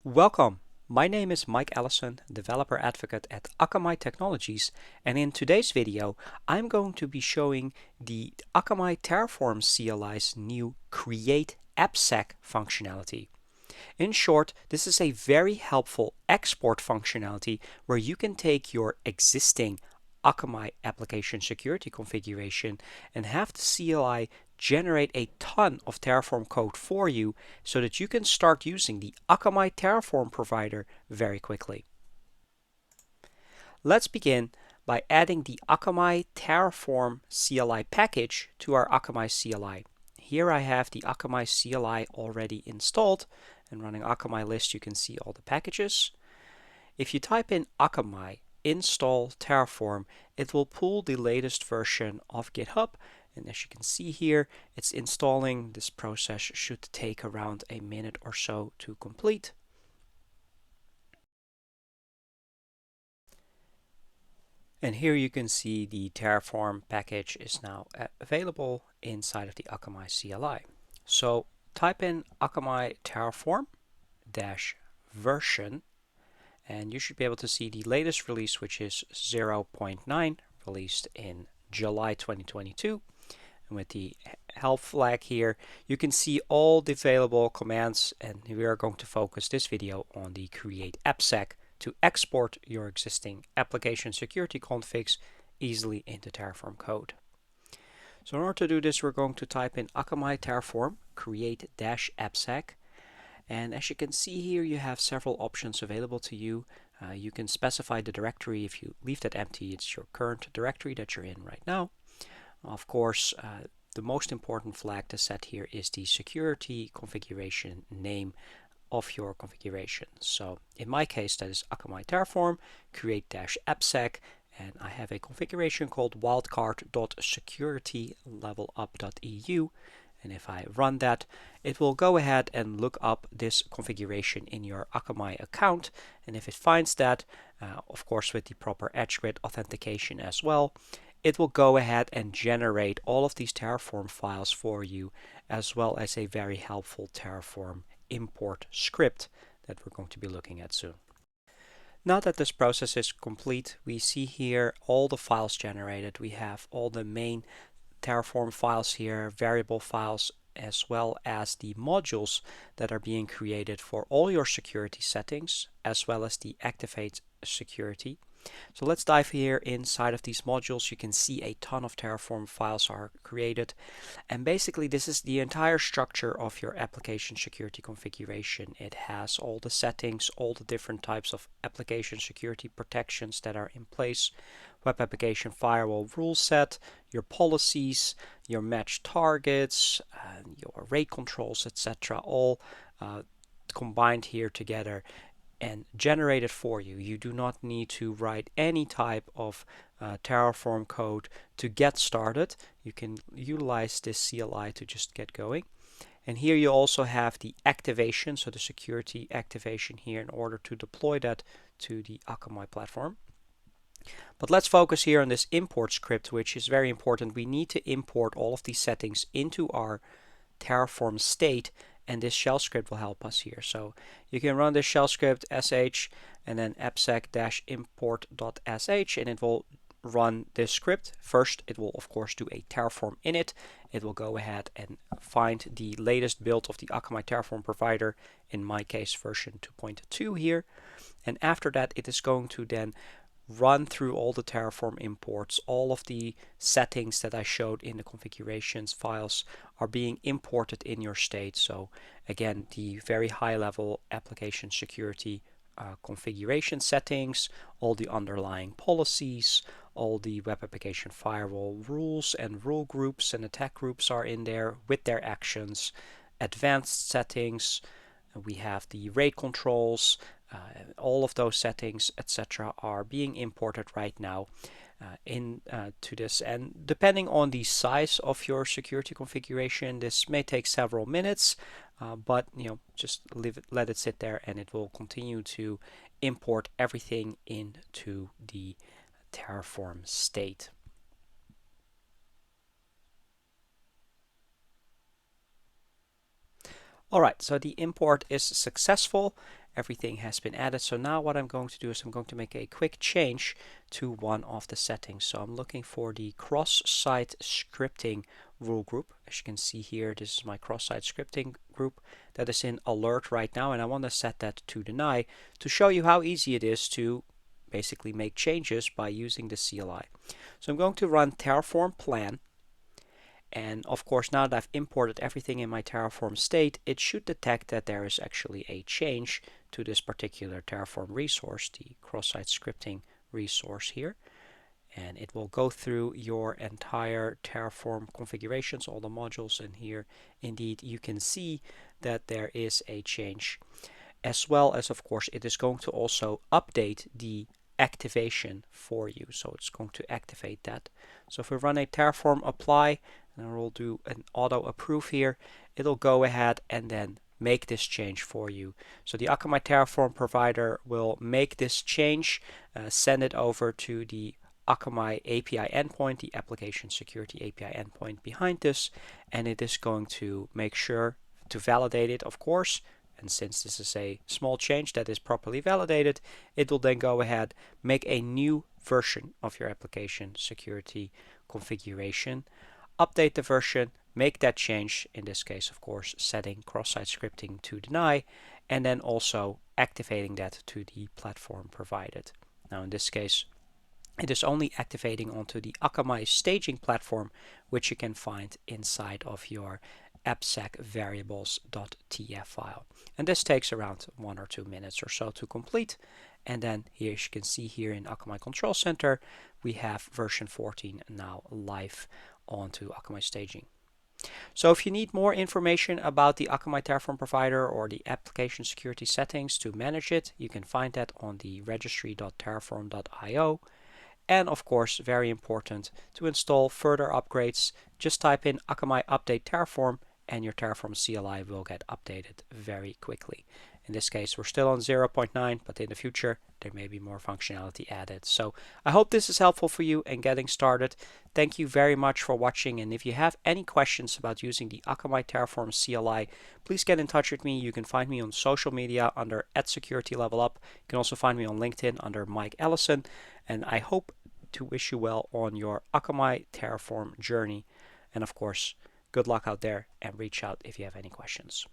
Welcome. My name is Mike Allison, developer advocate at Akamai Technologies, and in today's video, I'm going to be showing the Akamai Terraform CLI's new create-appsec functionality. In short, this is a very helpful export functionality where you can take your existing Akamai Application Security configuration and have the CLI generate a ton of Terraform code for you so that you can start using the Akamai Terraform Provider very quickly. Let's begin by adding the Akamai Terraform CLI package to our Akamai CLI. Here I have the Akamai CLI already installed, and running Akamai list you can see all the packages. If you type in Akamai install Terraform, it will pull the latest version of GitHub, and as you can see here, it's installing. This process should take around a minute or so to complete. And here you can see the Terraform package is now available inside of the Akamai CLI. So type in Akamai Terraform -version, and you should be able to see the latest release, which is 0.9, released in July 2022. And with the help flag here, you can see all the available commands, and we are going to focus this video on the create-appsec to export your existing application security configs easily into Terraform code. So in order to do this, we're going to type in Akamai Terraform create-appsec. And as you can see here, you have several options available to you. You can specify the directory. If you leave that empty, it's your current directory that you're in right now. Of course, the most important flag to set here is the security configuration name of your configuration. So in my case, that is Akamai Terraform create-appsec, and I have a configuration called wildcard.securitylevelup.eu. And if I run that, it will go ahead and look up this configuration in your Akamai account. And if it finds that, of course with the proper edge grid authentication as well, it will go ahead and generate all of these Terraform files for you, as well as a very helpful Terraform import script that we're going to be looking at soon. Now that this process is complete, we see here all the files generated. We have all the main Terraform files here, variable files, as well as the modules that are being created for all your security settings, as well as the activate security. So let's dive here inside of these modules. You can see a ton of Terraform files are created, and basically this is the entire structure of your application security configuration. It has all the settings, all the different types of application security protections that are in place, web application firewall rule set, your policies, your match targets, your rate controls, etc., all combined here together and generated for you. You do not need to write any type of Terraform code to get started. You can utilize this CLI to just get going. And here you also have the activation, so the security activation here in order to deploy that to the Akamai platform. But let's focus here on this import script, which is very important. We need to import all of these settings into our Terraform state, and this shell script will help us here. So you can run this shell script sh and then appsec-import.sh, and it will run this script. First, it will of course do a Terraform init. It will go ahead and find the latest build of the Akamai Terraform Provider, in my case version 2.2 here. And after that, it is going to then run through all the Terraform imports. All of the settings that I showed in the configurations files are being imported in your state. So again, the very high level application security configuration settings, all the underlying policies, all the web application firewall rules and rule groups and attack groups are in there with their actions, advanced settings. We have the rate controls, all of those settings, etc., are being imported right now into this. And depending on the size of your security configuration, this may take several minutes, but just let it sit there, and it will continue to import everything into the Terraform state. Alright, so the import is successful, everything has been added. So now what I'm going to do is I'm going to make a quick change to one of the settings. So I'm looking for the cross-site scripting rule group. As you can see here, this is my cross-site scripting group that is in alert right now, and I want to set that to deny to show you how easy it is to basically make changes by using the CLI. So I'm going to run Terraform plan, and of course now that I've imported everything in my Terraform state, it should detect that there is actually a change to this particular Terraform resource, the cross-site scripting resource here. And it will go through your entire Terraform configurations, all the modules, and here indeed you can see that there is a change, as well as of course it is going to also update the activation for you. So it's going to activate that. So if we run a Terraform apply, and we'll do an auto approve here, it'll go ahead and then make this change for you. So the Akamai Terraform provider will make this change, send it over to the Akamai API endpoint, the Application Security API endpoint behind this, and it is going to make sure to validate it, of course. And since this is a small change that is properly validated, it will then go ahead, make a new version of your application security configuration, update the version, make that change, in this case of course setting cross-site scripting to deny, and then also activating that to the platform provided. Now in this case it is only activating onto the Akamai staging platform, which you can find inside of your AppSec variables.tf file. And this takes around 1 or 2 minutes or so to complete. And then here, as you can see here in Akamai Control Center, we have version 14 now live onto Akamai staging. So if you need more information about the Akamai Terraform provider or the application security settings to manage it, you can find that on the registry.terraform.io. And of course, very important, to install further upgrades, just type in Akamai update Terraform and your Terraform CLI will get updated very quickly. In this case, we're still on 0.9, but in the future, there may be more functionality added. So I hope this is helpful for you in getting started. Thank you very much for watching. And if you have any questions about using the Akamai Terraform CLI, please get in touch with me. You can find me on social media under @SecurityLevelUp. You can also find me on LinkedIn under Mike Ellison. And I hope to wish you well on your Akamai Terraform journey. And of course, good luck out there and reach out if you have any questions.